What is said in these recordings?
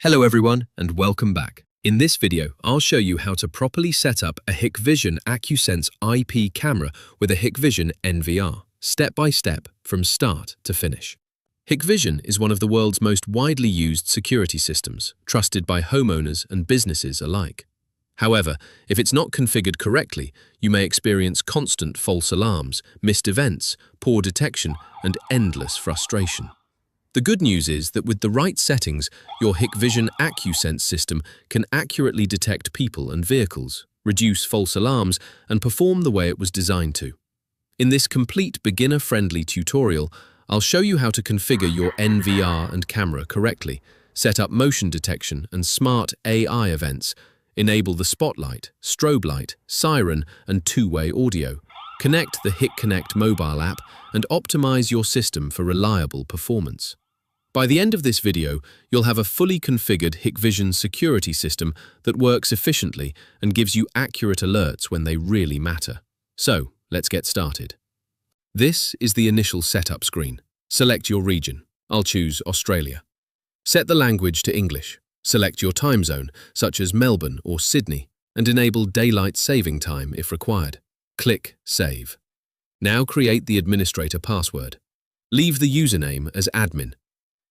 Hello everyone and welcome back. In this video, I'll show you how to properly set up a Hikvision AccuSense IP camera with a Hikvision NVR, step by step from start to finish. Hikvision is one of the world's most widely used security systems, trusted by homeowners and businesses alike. However, if it's not configured correctly, you may experience constant false alarms, missed events, poor detection, and endless frustration. The good news is that with the right settings, your Hikvision AccuSense system can accurately detect people and vehicles, reduce false alarms, and perform the way it was designed to. In this complete beginner-friendly tutorial, I'll show you how to configure your NVR and camera correctly, set up motion detection and smart AI events, enable the spotlight, strobe light, siren, and two-way audio, connect the Hik-Connect mobile app, and optimize your system for reliable performance. By the end of this video, you'll have a fully configured Hikvision security system that works efficiently and gives you accurate alerts when they really matter. So, let's get started. This is the initial setup screen. Select your region. I'll choose Australia. Set the language to English. Select your time zone, such as Melbourne or Sydney, and enable daylight saving time if required. Click Save. Now create the administrator password. Leave the username as admin.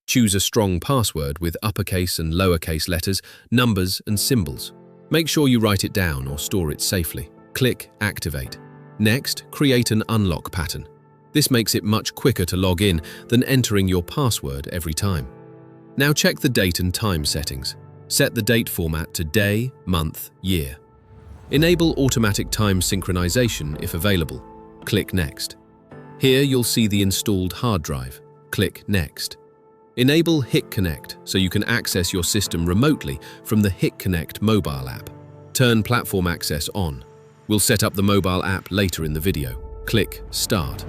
Choose a strong password with uppercase and lowercase letters, numbers, and symbols. Make sure you write it down or store it safely. Click Activate. Next, create an unlock pattern. This makes it much quicker to log in than entering your password every time. Now check the date and time settings. Set the date format to day, month, year. Enable automatic time synchronization if available. Click Next. Here you'll see the installed hard drive. Click Next. Enable Hik-Connect so you can access your system remotely from the Hik-Connect mobile app. Turn platform access on. We'll set up the mobile app later in the video. Click Start.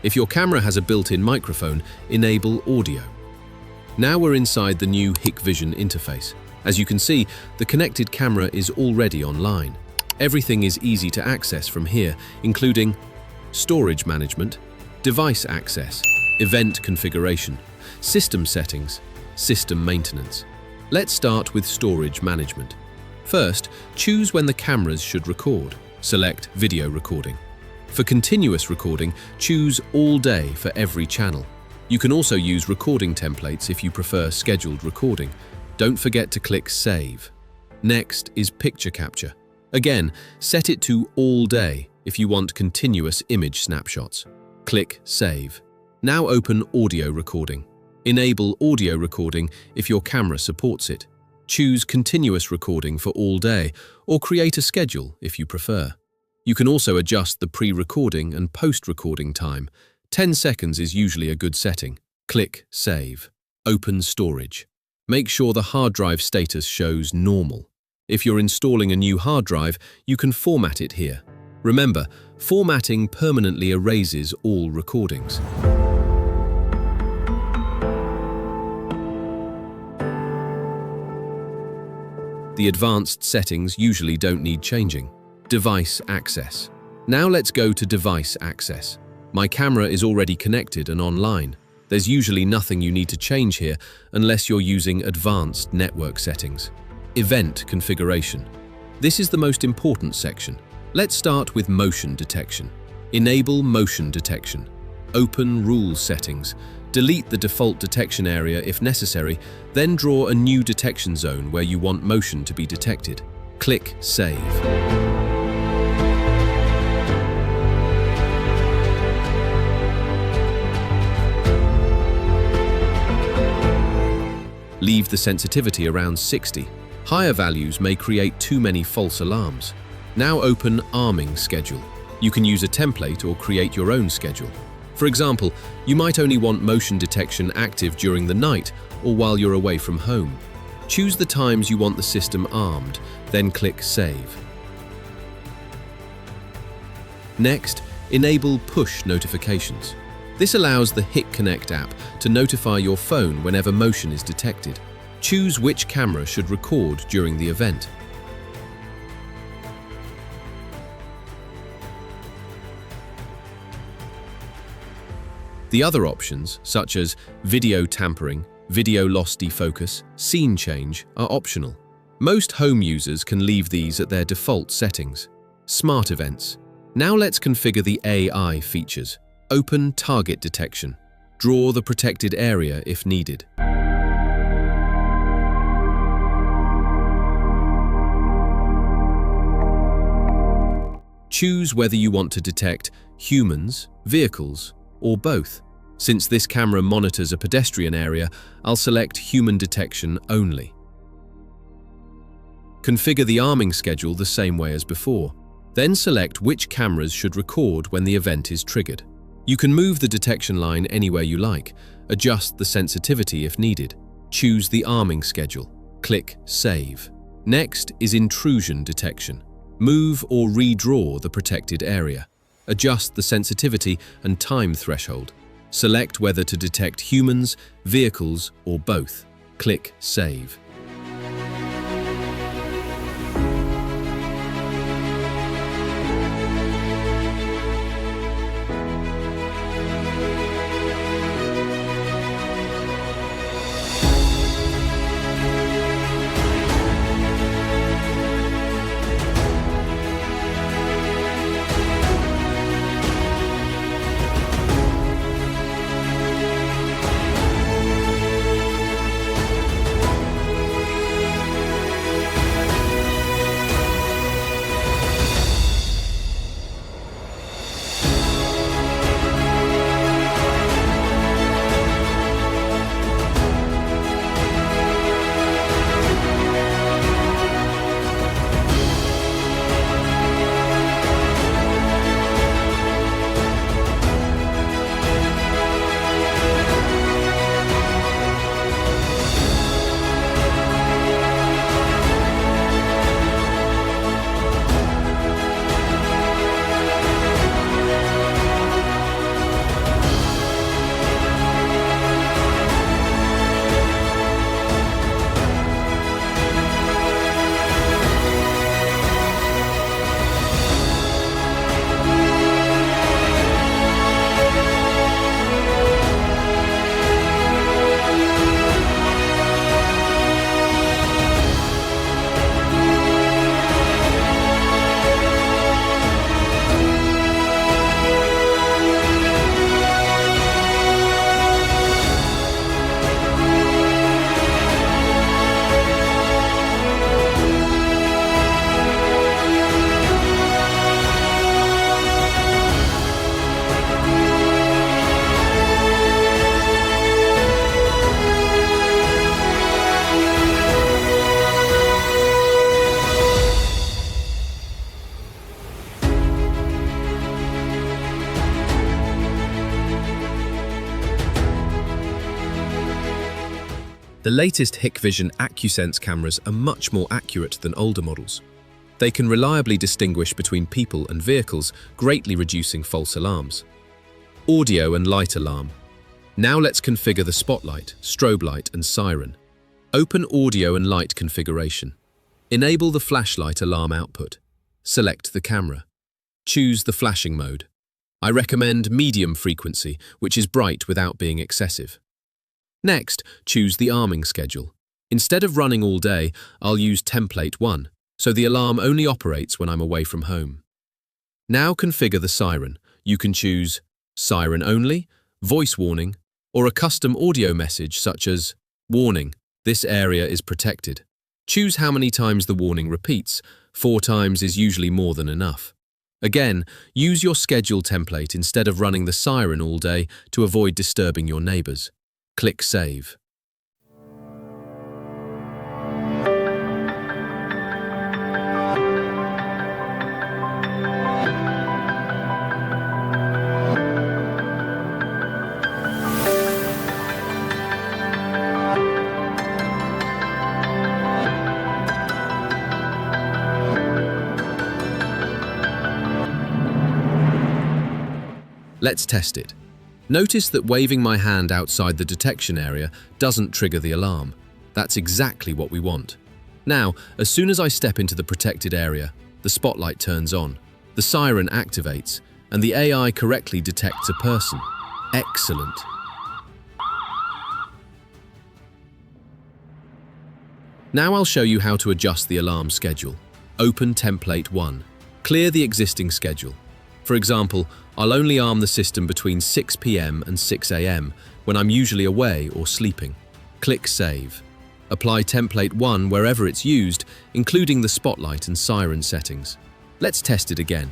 If your camera has a built-in microphone, enable audio. Now we're inside the new Hikvision interface. As you can see, the connected camera is already online. Everything is easy to access from here, including storage management, device access, event configuration, system settings, system maintenance. Let's start with storage management. First, choose when the cameras should record. Select video recording. For continuous recording, choose all day for every channel. You can also use recording templates if you prefer scheduled recording. Don't forget to click Save. Next is picture capture. Again, set it to all day if you want continuous image snapshots. Click Save. Now open audio recording. Enable audio recording if your camera supports it. Choose continuous recording for all day or create a schedule if you prefer. You can also adjust the pre-recording and post-recording time. 10 seconds is usually a good setting. Click Save. Open storage. Make sure the hard drive status shows normal. If you're installing a new hard drive, you can format it here. Remember, formatting permanently erases all recordings. The advanced settings usually don't need changing. Device access. Now let's go to device access. My camera is already connected and online. There's usually nothing you need to change here unless you're using advanced network settings. Event configuration. This is the most important section. Let's start with motion detection. Enable motion detection. Open rules settings. Delete the default detection area if necessary, then draw a new detection zone where you want motion to be detected. Click Save. Leave the sensitivity around 60. Higher values may create too many false alarms. Now open arming schedule. You can use a template or create your own schedule. For For example, you might only want motion detection active during the night or while you're away from home. Choose the times you want the system armed, then click Save. Next, enable push notifications. This allows the Hik-Connect app to notify your phone whenever motion is detected. Choose which camera should record during the event. The other options, such as video tampering, video loss defocus, scene change, are optional. Most home users can leave these at their default settings. Smart events. Now let's configure the AI features. Open target detection. Draw the protected area if needed. Choose whether you want to detect humans, vehicles, or both. Since this camera monitors a pedestrian area, I'll select human detection only. Configure the arming schedule the same way as before. Then select which cameras should record when the event is triggered. You can move the detection line anywhere you like, adjust the sensitivity if needed. Choose the arming schedule. Click Save. Next is intrusion detection. Move or redraw the protected area. Adjust the sensitivity and time threshold. Select whether to detect humans, vehicles, or both. Click Save. The latest Hikvision AccuSense cameras are much more accurate than older models. They can reliably distinguish between people and vehicles, greatly reducing false alarms. Audio and light alarm. Now let's configure the spotlight, strobe light and siren. Open audio and light configuration. Enable the flashlight alarm output. Select the camera. Choose the flashing mode. I recommend medium frequency, which is bright without being excessive. Next, choose the arming schedule. Instead of running all day, I'll use template 1, so the alarm only operates when I'm away from home. Now configure the siren. You can choose siren only, voice warning, or a custom audio message such as, "Warning, this area is protected." Choose how many times the warning repeats. 4 times is usually more than enough. Again, use your schedule template instead of running the siren all day to avoid disturbing your neighbors. Click Save. Let's test it. Notice that waving my hand outside the detection area doesn't trigger the alarm. That's exactly what we want. Now, as soon as I step into the protected area, the spotlight turns on, the siren activates, and the AI correctly detects a person. Excellent. Now I'll show you how to adjust the alarm schedule. Open Template 1. Clear the existing schedule. For example, I'll only arm the system between 6 p.m. and 6 a.m. when I'm usually away or sleeping. Click Save. Apply Template 1 wherever it's used, including the spotlight and siren settings. Let's test it again.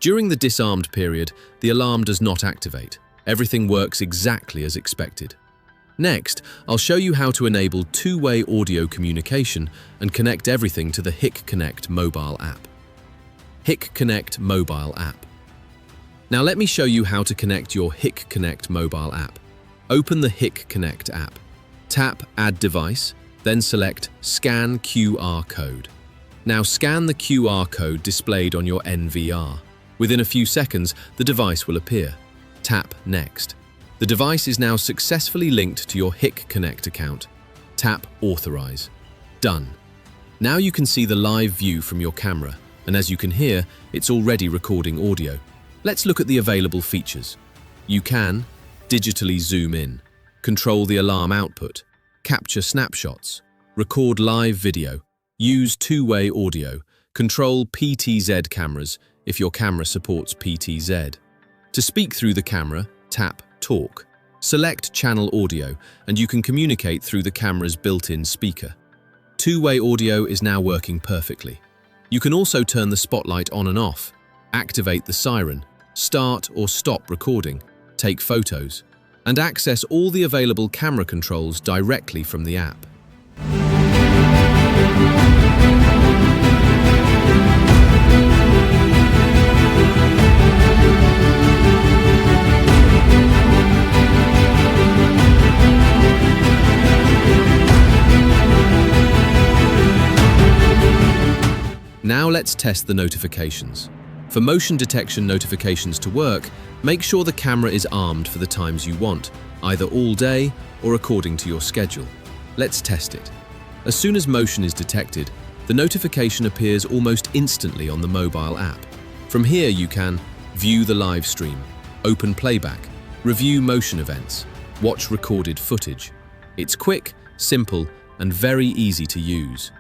During the disarmed period, the alarm does not activate. Everything works exactly as expected. Next, I'll show you how to enable two-way audio communication and connect everything to the Hik-Connect mobile app. Hik-Connect mobile app. Now let me show you how to connect your Hik-Connect mobile app. Open the Hik-Connect app. Tap Add Device, then select Scan QR Code. Now scan the QR code displayed on your NVR. Within a few seconds, the device will appear. Tap Next. The device is now successfully linked to your Hik-Connect account. Tap Authorize. Done. Now you can see the live view from your camera, and as you can hear, it's already recording audio. Let's look at the available features. You can digitally zoom in, control the alarm output, capture snapshots, record live video, use two-way audio, control PTZ cameras if your camera supports PTZ. To speak through the camera, tap Talk. Select Channel Audio, and you can communicate through the camera's built-in speaker. Two-way audio is now working perfectly. You can also turn the spotlight on and off, activate the siren, start or stop recording, take photos, and access all the available camera controls directly from the app. Now let's test the notifications. For motion detection notifications to work, make sure the camera is armed for the times you want, either all day or according to your schedule. Let's test it. As soon as motion is detected, the notification appears almost instantly on the mobile app. From here you can view the live stream, open playback, review motion events, watch recorded footage. It's quick, simple, and very easy to use.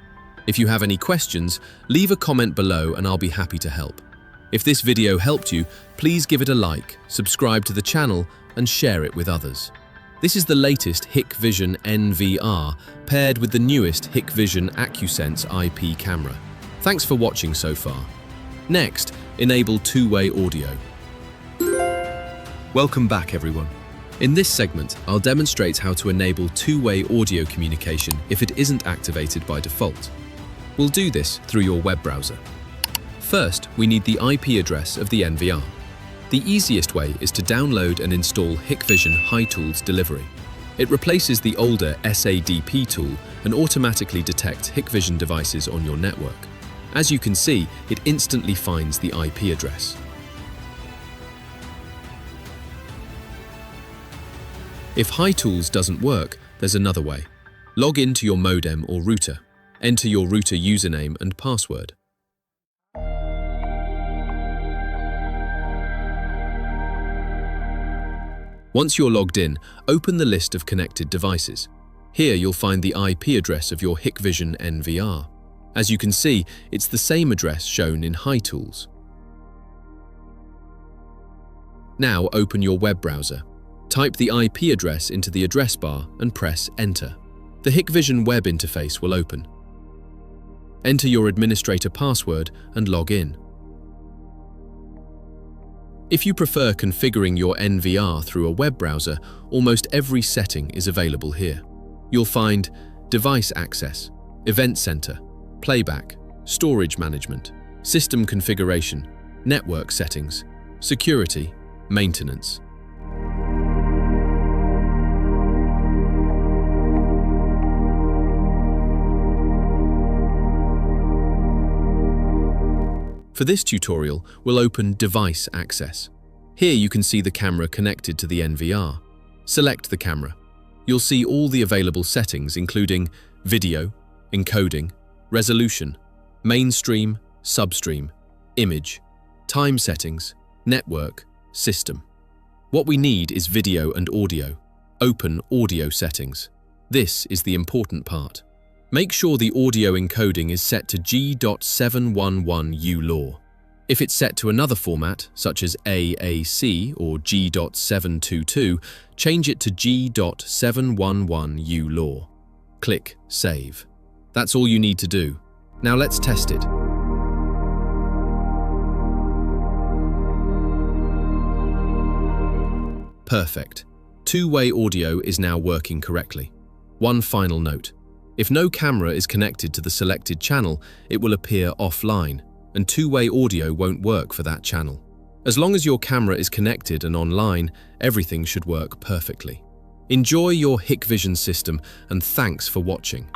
If you have any questions, leave a comment below and I'll be happy to help. If this video helped you, please give it a like, subscribe to the channel, and share it with others. This is the latest Hikvision NVR paired with the newest Hikvision AccuSense IP Camera. Thanks for watching so far. Next, enable two-way audio. Welcome back, everyone. In this segment, I'll demonstrate how to enable two-way audio communication if it isn't activated by default. We'll do this through your web browser. First, we need the IP address of the NVR. The easiest way is to download and install Hikvision HiTools Delivery. It replaces the older SADP tool and automatically detects Hikvision devices on your network. As you can see, it instantly finds the IP address. If HiTools doesn't work, there's another way. Log into your modem or router. Enter your router username and password. Once you're logged in, open the list of connected devices. Here you'll find the IP address of your Hikvision NVR. As you can see, it's the same address shown in HiTools. Now open your web browser. Type the IP address into the address bar and press Enter. The Hikvision web interface will open. Enter your administrator password and log in. If you prefer configuring your NVR through a web browser, almost every setting is available here. You'll find Device Access, Event Center, Playback, Storage Management, System Configuration, Network Settings, Security, Maintenance. For this tutorial, we'll open Device Access. Here you can see the camera connected to the NVR. Select the camera. You'll see all the available settings including video, encoding, resolution, mainstream, substream, image, time settings, network, system. What we need is video and audio. Open Audio Settings. This is the important part. Make sure the audio encoding is set to G.711 If it's set to another format, such as AAC or G.722, change it to G.711 Click Save. That's all you need to do. Now let's test it. Perfect. Two-way audio is now working correctly. One final note. If no camera is connected to the selected channel, it will appear offline, and two-way audio won't work for that channel. As long as your camera is connected and online, everything should work perfectly. Enjoy your Hikvision system, and thanks for watching.